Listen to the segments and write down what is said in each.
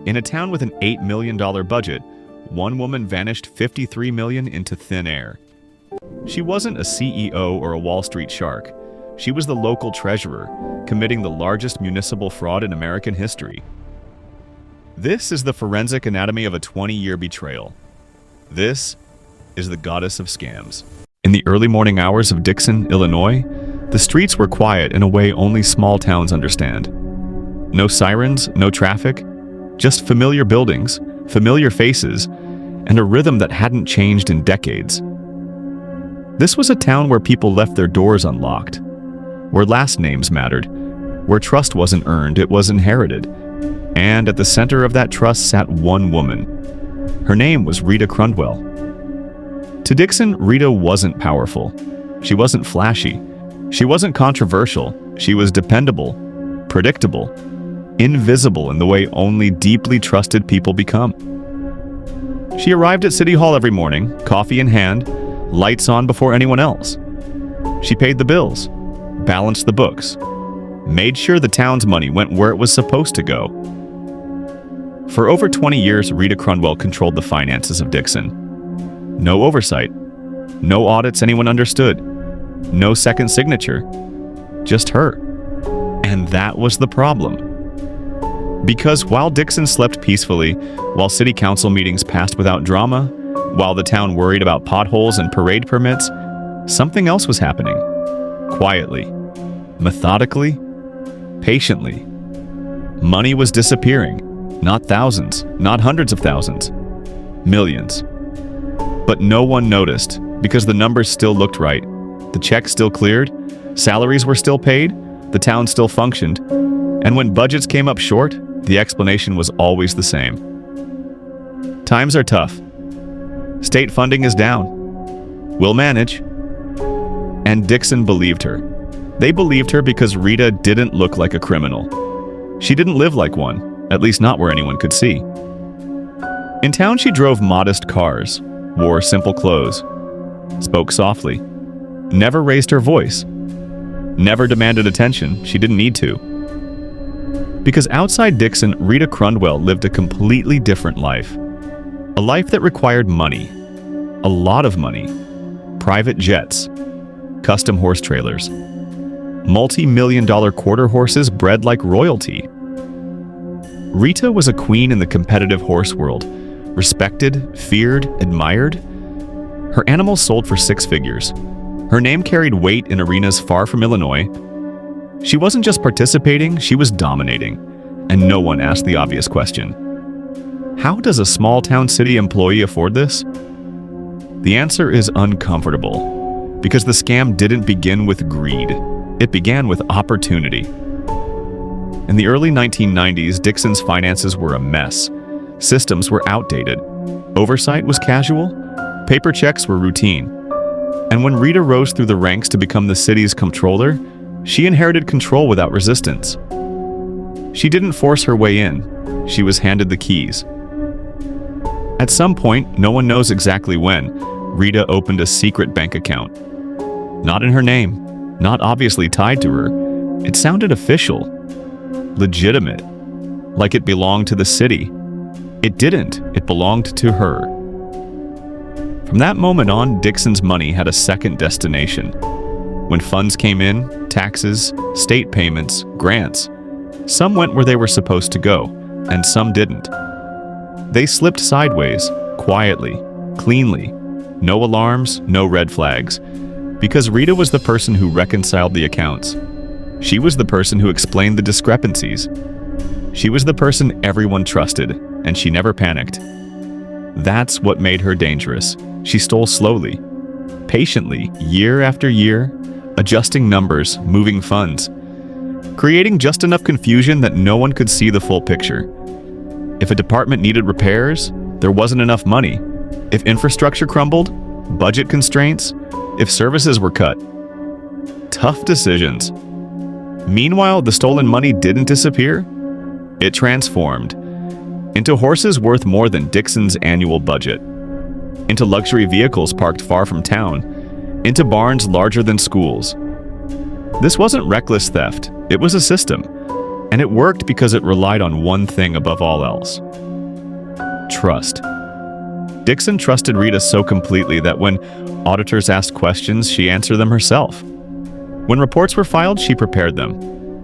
In a town with an $8 million budget, one woman vanished $53 million into thin air. She wasn't a CEO or a Wall Street shark. She was the local treasurer, committing the largest municipal fraud in American history. This is the forensic anatomy of a 20-year betrayal. This is the goddess of scams. In the early morning hours of Dixon, Illinois, the streets were quiet in a way only small towns understand. No sirens, no traffic, just familiar buildings, familiar faces, and a rhythm that hadn't changed in decades. This was a town where people left their doors unlocked, where last names mattered, where trust wasn't earned, it was inherited. And at the center of that trust sat one woman. Her name was Rita Crundwell. To Dixon, Rita wasn't powerful. She wasn't flashy. She wasn't controversial. She was dependable, predictable, invisible in the way only deeply trusted people become. She arrived at City Hall every morning, coffee in hand, lights on before anyone else. She paid the bills, balanced the books, made sure the town's money went where it was supposed to go. For over 20 years, Rita Crundwell controlled the finances of Dixon. No oversight, no audits anyone understood, no second signature, just her. And that was the problem. Because while Dixon slept peacefully, while city council meetings passed without drama, while the town worried about potholes and parade permits, something else was happening. Quietly, methodically, patiently. Money was disappearing. Not thousands, not hundreds of thousands, millions. But no one noticed because the numbers still looked right. The checks still cleared, salaries were still paid, the town still functioned, and when budgets came up short, the explanation was always the same. Times are tough. State funding is down. We'll manage. And Dixon believed her. They believed her because Rita didn't look like a criminal. She didn't live like one, at least not where anyone could see. In town, she drove modest cars, wore simple clothes, spoke softly, never raised her voice, never demanded attention. She didn't need to. Because outside Dixon, Rita Crundwell lived a completely different life. A life that required money, a lot of money, private jets, custom horse trailers, multi-million-dollar quarter horses bred like royalty. Rita was a queen in the competitive horse world, respected, feared, admired. Her animals sold for six figures. Her name carried weight in arenas far from Illinois. She wasn't just participating, she was dominating. And no one asked the obvious question. How does a small-town city employee afford this? The answer is uncomfortable, because the scam didn't begin with greed. It began with opportunity. In the early 1990s, Dixon's finances were a mess. Systems were outdated. Oversight was casual. Paper checks were routine. And when Rita rose through the ranks to become the city's comptroller, she inherited control without resistance. She didn't force her way in. She was handed the keys. At some point, no one knows exactly when, Rita opened a secret bank account. Not in her name, not obviously tied to her. It sounded official, legitimate, like it belonged to the city. It didn't. It belonged to her. From that moment on, Dixon's money had a second destination. When funds came in, taxes, state payments, grants, some went where they were supposed to go, and some didn't. They slipped sideways, quietly, cleanly, no alarms, no red flags, because Rita was the person who reconciled the accounts. She was the person who explained the discrepancies. She was the person everyone trusted, and she never panicked. That's what made her dangerous. She stole slowly, patiently, year after year, adjusting numbers, moving funds, creating just enough confusion that no one could see the full picture. If a department needed repairs, there wasn't enough money. If infrastructure crumbled, budget constraints, if services were cut. Tough decisions. Meanwhile, the stolen money didn't disappear. It transformed into horses worth more than Dixon's annual budget, into luxury vehicles parked far from town, into barns larger than schools. This wasn't reckless theft. It was a system. And it worked because it relied on one thing above all else: trust. Dixon trusted Rita so completely that when auditors asked questions, she answered them herself. When reports were filed, she prepared them.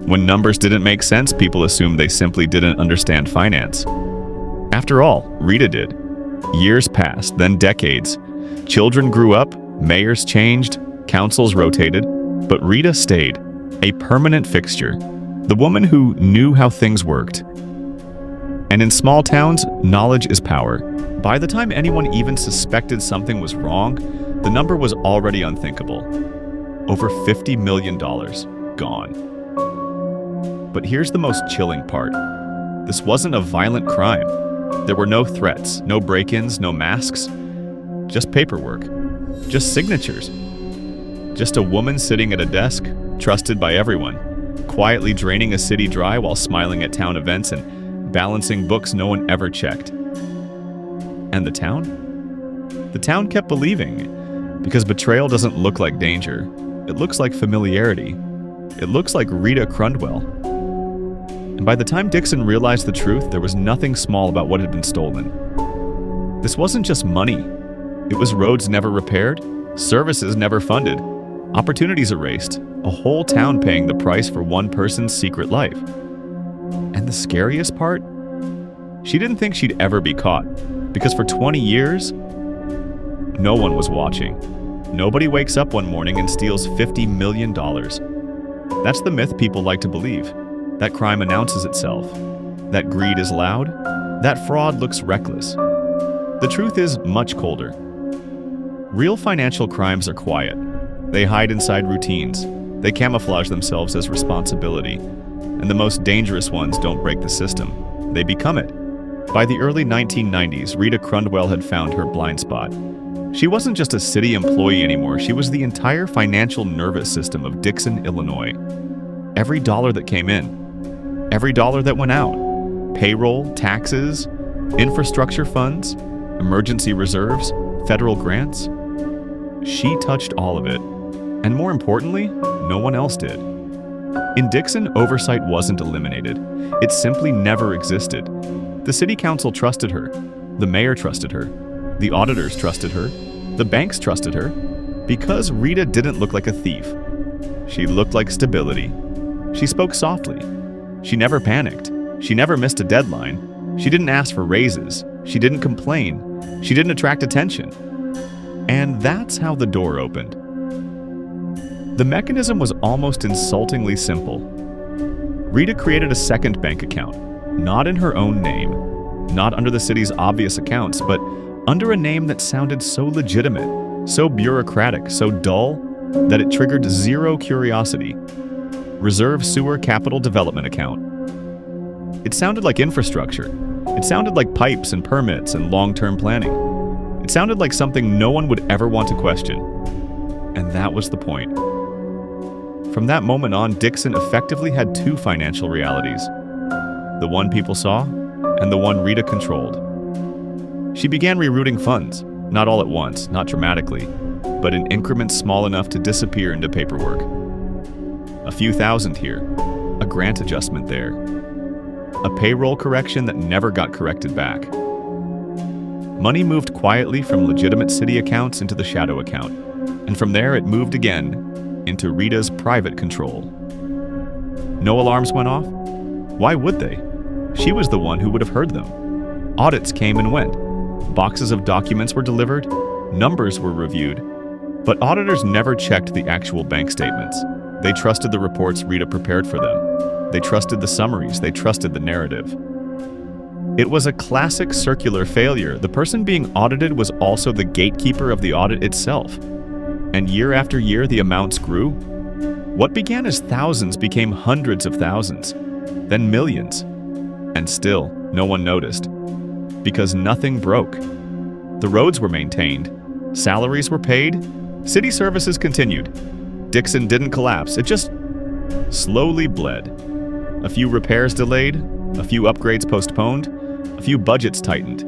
When numbers didn't make sense, people assumed they simply didn't understand finance. After all, Rita did. Years passed, then decades. Children grew up, mayors changed, councils rotated, but Rita stayed, a permanent fixture, the woman who knew how things worked. And in small towns, knowledge is power. By the time anyone even suspected something was wrong, the number was already unthinkable. Over $50 million gone. But here's the most chilling part. This wasn't a violent crime. There were no threats, no break-ins, no masks. Just paperwork. Just signatures. Just a woman sitting at a desk, trusted by everyone, quietly draining a city dry while smiling at town events and balancing books no one ever checked. And the town? The town kept believing, because betrayal doesn't look like danger. It looks like familiarity. It looks like Rita Crundwell. And by the time Dixon realized the truth, there was nothing small about what had been stolen. This wasn't just money. It was roads never repaired, services never funded, opportunities erased, a whole town paying the price for one person's secret life. And the scariest part? She didn't think she'd ever be caught, because for 20 years, no one was watching. Nobody wakes up one morning and steals $50 million. That's the myth people like to believe. That crime announces itself. That greed is loud. That fraud looks reckless. The truth is much colder. Real financial crimes are quiet. They hide inside routines. They camouflage themselves as responsibility. And the most dangerous ones don't break the system. They become it. By the early 1990s, Rita Crundwell had found her blind spot. She wasn't just a city employee anymore. She was the entire financial nervous system of Dixon, Illinois. Every dollar that came in, every dollar that went out, payroll, taxes, infrastructure funds, emergency reserves, federal grants. She touched all of it. And more importantly, no one else did. In Dixon, oversight wasn't eliminated. It simply never existed. The city council trusted her. The mayor trusted her. The auditors trusted her. The banks trusted her. Because Rita didn't look like a thief. She looked like stability. She spoke softly. She never panicked. She never missed a deadline. She didn't ask for raises. She didn't complain. She didn't attract attention. And that's how the door opened. The mechanism was almost insultingly simple. Rita created a second bank account, not in her own name, not under the city's obvious accounts, but under a name that sounded so legitimate, so bureaucratic, so dull, that it triggered zero curiosity. Reserve Sewer Capital Development Account. It sounded like infrastructure. It sounded like pipes and permits and long-term planning. It sounded like something no one would ever want to question. And that was the point. From that moment on, Dixon effectively had two financial realities. The one people saw, and the one Rita controlled. She began rerouting funds, not all at once, not dramatically, but in increments small enough to disappear into paperwork. A few thousand here, a grant adjustment there, a payroll correction that never got corrected back. Money moved quietly from legitimate city accounts into the shadow account, and from there it moved again into Rita's private control. No alarms went off? Why would they? She was the one who would have heard them. Audits came and went. Boxes of documents were delivered. Numbers were reviewed. But auditors never checked the actual bank statements. They trusted the reports Rita prepared for them. They trusted the summaries. They trusted the narrative. It was a classic circular failure. The person being audited was also the gatekeeper of the audit itself. And year after year, the amounts grew. What began as thousands became hundreds of thousands, then millions. And still, no one noticed. Because nothing broke. The roads were maintained. Salaries were paid. City services continued. Dixon didn't collapse. It just slowly bled. A few repairs delayed. A few upgrades postponed. A few budgets tightened.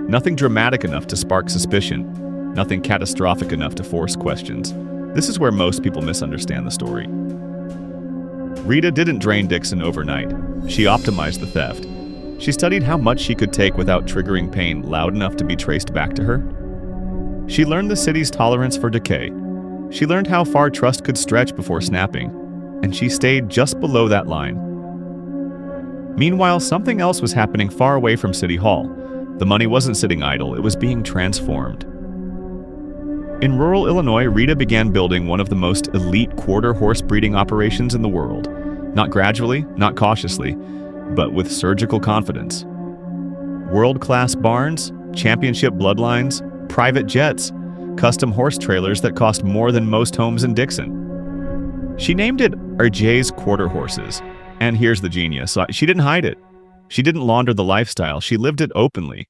Nothing dramatic enough to spark suspicion. Nothing catastrophic enough to force questions. This is where most people misunderstand the story. Rita didn't drain Dixon overnight. She optimized the theft. She studied how much she could take without triggering pain loud enough to be traced back to her. She learned the city's tolerance for decay. She learned how far trust could stretch before snapping, and she stayed just below that line. Meanwhile, something else was happening far away from City Hall. The money wasn't sitting idle, it was being transformed. In rural Illinois, Rita began building one of the most elite quarter horse breeding operations in the world. Not gradually, not cautiously, but with surgical confidence. World-class barns, championship bloodlines, private jets, custom horse trailers that cost more than most homes in Dixon. She named it RJ's Quarter Horses. And here's the genius. She didn't hide it. She didn't launder the lifestyle. She lived it openly.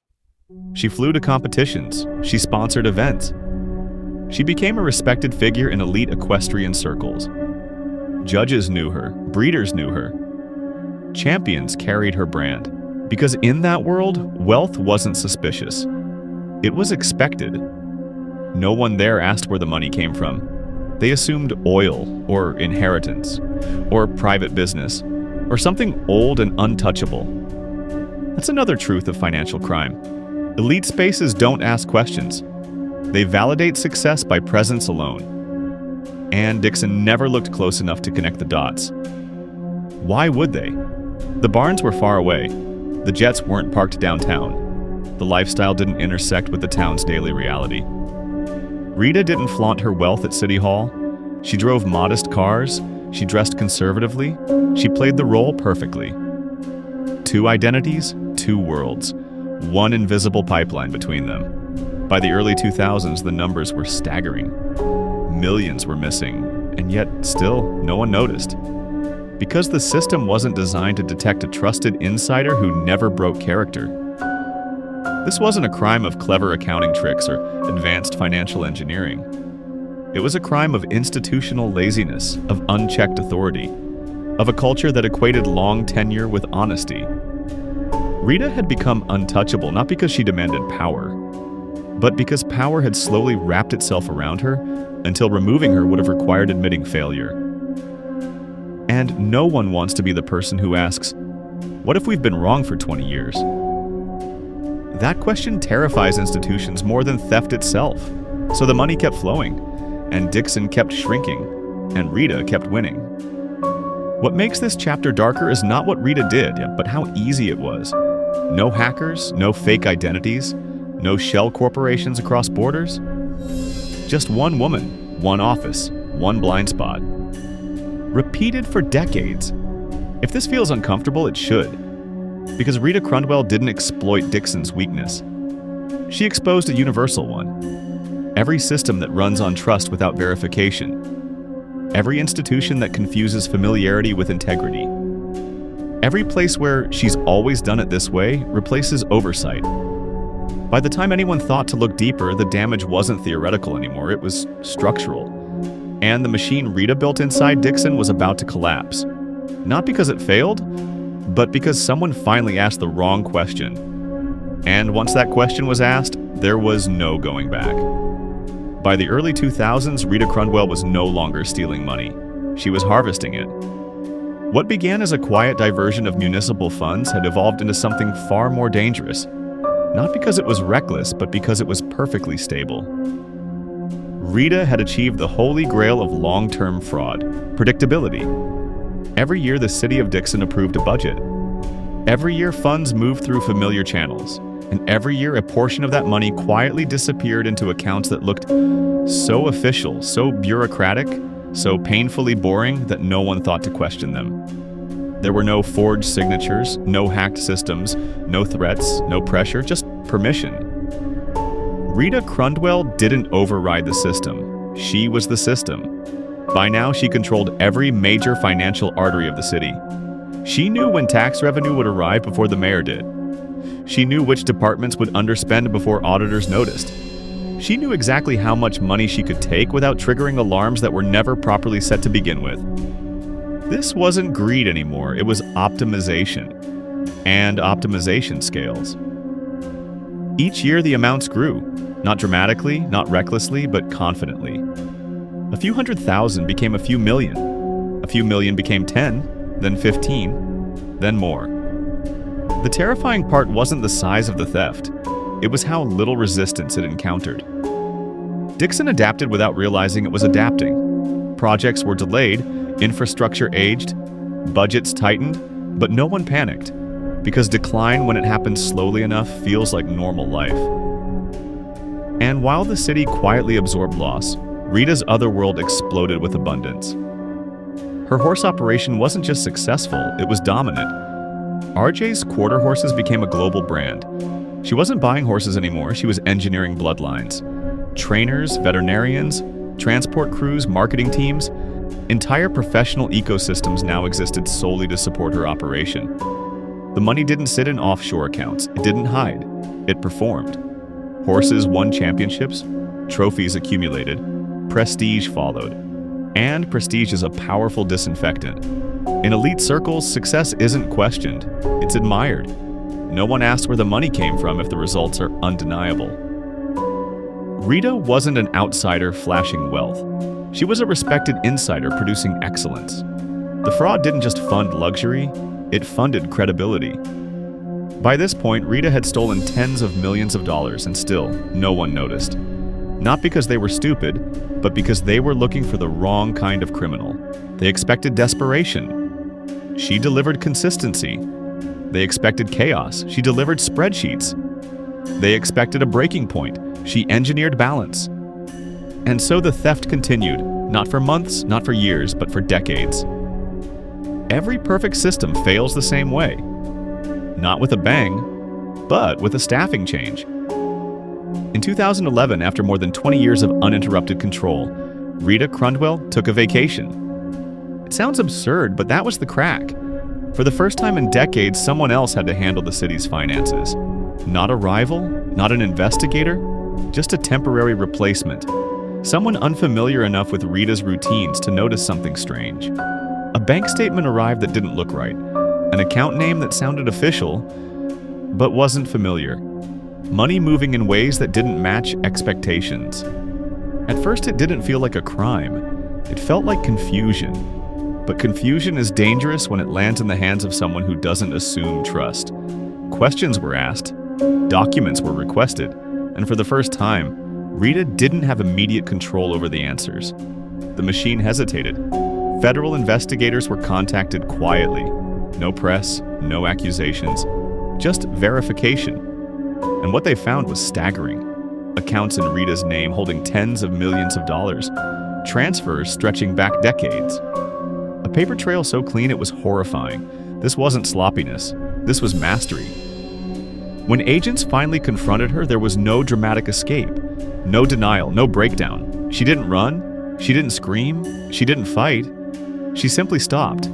She flew to competitions. She sponsored events. She became a respected figure in elite equestrian circles. Judges knew her. Breeders knew her. Champions carried her brand. Because in that world, wealth wasn't suspicious. It was expected. No one there asked where the money came from. They assumed oil, or inheritance, or private business, or something old and untouchable. That's another truth of financial crime. Elite spaces don't ask questions. They validate success by presence alone. And Dixon never looked close enough to connect the dots. Why would they? The barns were far away. The jets weren't parked downtown. The lifestyle didn't intersect with the town's daily reality. Rita didn't flaunt her wealth at City Hall. She drove modest cars. She dressed conservatively. She played the role perfectly. Two identities, two worlds. One invisible pipeline between them. By the early 2000s, the numbers were staggering. Millions were missing, and yet still no one noticed. Because the system wasn't designed to detect a trusted insider who never broke character. This wasn't a crime of clever accounting tricks or advanced financial engineering. It was a crime of institutional laziness, of unchecked authority, of a culture that equated long tenure with honesty. Rita had become untouchable not because she demanded power, but because power had slowly wrapped itself around her until removing her would have required admitting failure. And no one wants to be the person who asks, "What if we've been wrong for 20 years?" That question terrifies institutions more than theft itself. So the money kept flowing, and Dixon kept shrinking, and Rita kept winning. What makes this chapter darker is not what Rita did, but how easy it was. No hackers, no fake identities, no shell corporations across borders. Just one woman, one office, one blind spot. Repeated for decades. If this feels uncomfortable, it should. Because Rita Crundwell didn't exploit Dixon's weakness. She exposed a universal one. Every system that runs on trust without verification. Every institution that confuses familiarity with integrity. Every place where "she's always done it this way" replaces oversight. By the time anyone thought to look deeper, the damage wasn't theoretical anymore, it was structural. And the machine Rita built inside Dixon was about to collapse. Not because it failed, but because someone finally asked the wrong question. And once that question was asked, there was no going back. By the early 2000s, Rita Crundwell was no longer stealing money. She was harvesting it. What began as a quiet diversion of municipal funds had evolved into something far more dangerous. Not because it was reckless, but because it was perfectly stable. Rita had achieved the holy grail of long-term fraud, predictability. Every year, the city of Dixon approved a budget. Every year, funds moved through familiar channels. And every year, a portion of that money quietly disappeared into accounts that looked so official, so bureaucratic, so painfully boring that no one thought to question them. There were no forged signatures, no hacked systems, no threats, no pressure, just permission. Rita Crundwell didn't override the system. She was the system. By now, she controlled every major financial artery of the city. She knew when tax revenue would arrive before the mayor did. She knew which departments would underspend before auditors noticed. She knew exactly how much money she could take without triggering alarms that were never properly set to begin with. This wasn't greed anymore, it was optimization. And optimization scales. Each year the amounts grew, not dramatically, not recklessly, but confidently. A few 100,000 became a few million. A few million became 10, then 15, then more. The terrifying part wasn't the size of the theft. It was how little resistance it encountered. Dixon adapted without realizing it was adapting. Projects were delayed, infrastructure aged, budgets tightened, but no one panicked, because decline, when it happens slowly enough, feels like normal life. And while the city quietly absorbed loss, Rita's other world exploded with abundance. Her horse operation wasn't just successful, it was dominant. RJ's quarter horses became a global brand. She wasn't buying horses anymore, she was engineering bloodlines. Trainers, veterinarians, transport crews, marketing teams, entire professional ecosystems now existed solely to support her operation. The money didn't sit in offshore accounts, it didn't hide, it performed. Horses won championships, trophies accumulated, prestige followed. And prestige is a powerful disinfectant. In elite circles, success isn't questioned, it's admired. No one asks where the money came from if the results are undeniable. Rita wasn't an outsider flashing wealth. She was a respected insider producing excellence. The fraud didn't just fund luxury, it funded credibility. By this point, Rita had stolen tens of millions of dollars, and still, no one noticed. Not because they were stupid, but because they were looking for the wrong kind of criminal. They expected desperation. She delivered consistency. They expected chaos. She delivered spreadsheets. They expected a breaking point. She engineered balance. And so the theft continued, not for months, not for years, but for decades. Every perfect system fails the same way. Not with a bang, but with a staffing change. In 2011, after more than 20 years of uninterrupted control, Rita Crundwell took a vacation. It sounds absurd, but that was the crack. For the first time in decades, someone else had to handle the city's finances. Not a rival, not an investigator, just a temporary replacement. Someone unfamiliar enough with Rita's routines to notice something strange. A bank statement arrived that didn't look right. An account name that sounded official, but wasn't familiar. Money moving in ways that didn't match expectations. At first, it didn't feel like a crime. It felt like confusion. But confusion is dangerous when it lands in the hands of someone who doesn't assume trust. Questions were asked, documents were requested, and for the first time, Rita didn't have immediate control over the answers. The machine hesitated. Federal investigators were contacted quietly. No press, no accusations, just verification. And what they found was staggering. Accounts in Rita's name holding tens of millions of dollars, transfers stretching back decades. A paper trail so clean it was horrifying. This wasn't sloppiness, this was mastery. When agents finally confronted her, there was no dramatic escape, no denial, no breakdown. She didn't run, she didn't scream, she didn't fight. She simply stopped.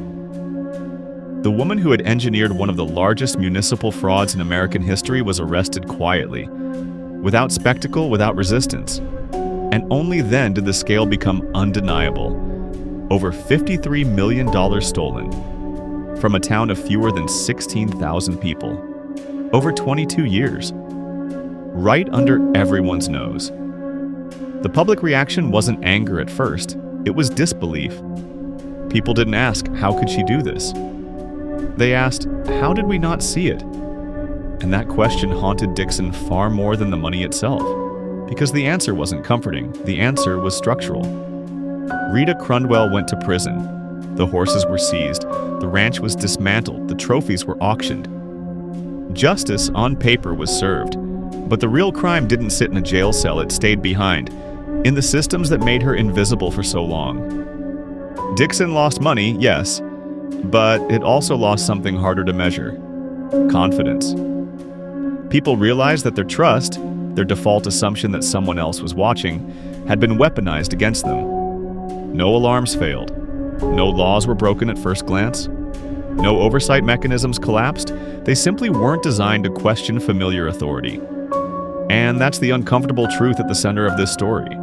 The woman who had engineered one of the largest municipal frauds in American history was arrested quietly, without spectacle, without resistance. And only then did the scale become undeniable. Over $53 million stolen from a town of fewer than 16,000 people. Over 22 years. Right under everyone's nose. The public reaction wasn't anger at first, it was disbelief. People didn't ask, how could she do this? They asked, how did we not see it? And that question haunted Dixon far more than the money itself. Because the answer wasn't comforting, the answer was structural. Rita Crundwell went to prison. The horses were seized, the ranch was dismantled, the trophies were auctioned. Justice on paper was served, but the real crime didn't sit in a jail cell, it stayed behind, in the systems that made her invisible for so long. Dixon lost money, yes, but it also lost something harder to measure: confidence. People realized that their trust, their default assumption that someone else was watching, had been weaponized against them. No alarms failed. No laws were broken at first glance. No oversight mechanisms collapsed. They simply weren't designed to question familiar authority. And that's the uncomfortable truth at the center of this story.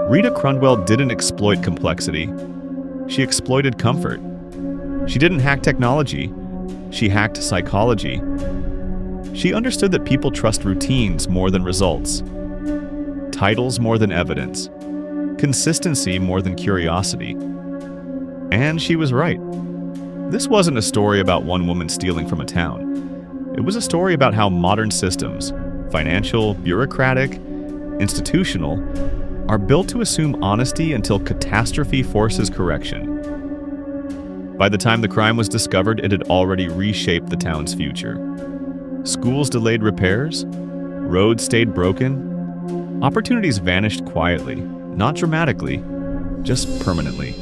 Rita Crundwell didn't exploit complexity. She exploited comfort. She didn't hack technology. She hacked psychology. She understood that people trust routines more than results, titles more than evidence, consistency more than curiosity. And she was right. This wasn't a story about one woman stealing from a town. It was a story about how modern systems, financial, bureaucratic, institutional, are built to assume honesty until catastrophe forces correction. By the time the crime was discovered, it had already reshaped the town's future. Schools delayed repairs, roads stayed broken, opportunities vanished quietly, not dramatically, just permanently.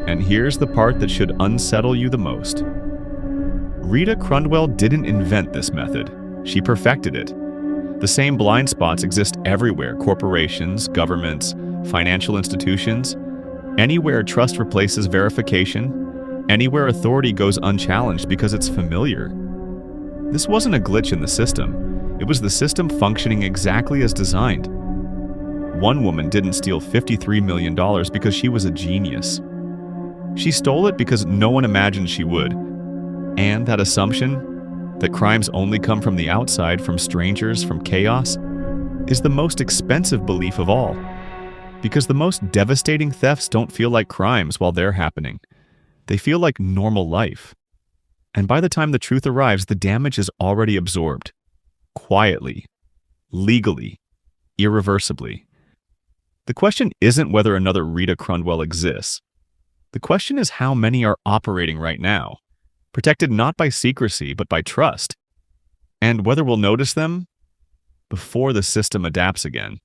And here's the part that should unsettle you the most. Rita Crundwell didn't invent this method. She perfected it. The same blind spots exist everywhere: corporations, governments, financial institutions. Anywhere trust replaces verification, anywhere authority goes unchallenged because it's familiar. This wasn't a glitch in the system. It was the system functioning exactly as designed. One woman didn't steal $53 million because she was a genius. She stole it because no one imagined she would. And that assumption, that crimes only come from the outside, from strangers, from chaos, is the most expensive belief of all. Because the most devastating thefts don't feel like crimes while they're happening. They feel like normal life. And by the time the truth arrives, the damage is already absorbed. Quietly, legally, irreversibly. The question isn't whether another Rita Crundwell exists. The question is how many are operating right now, protected not by secrecy, but by trust. And whether we'll notice them before the system adapts again.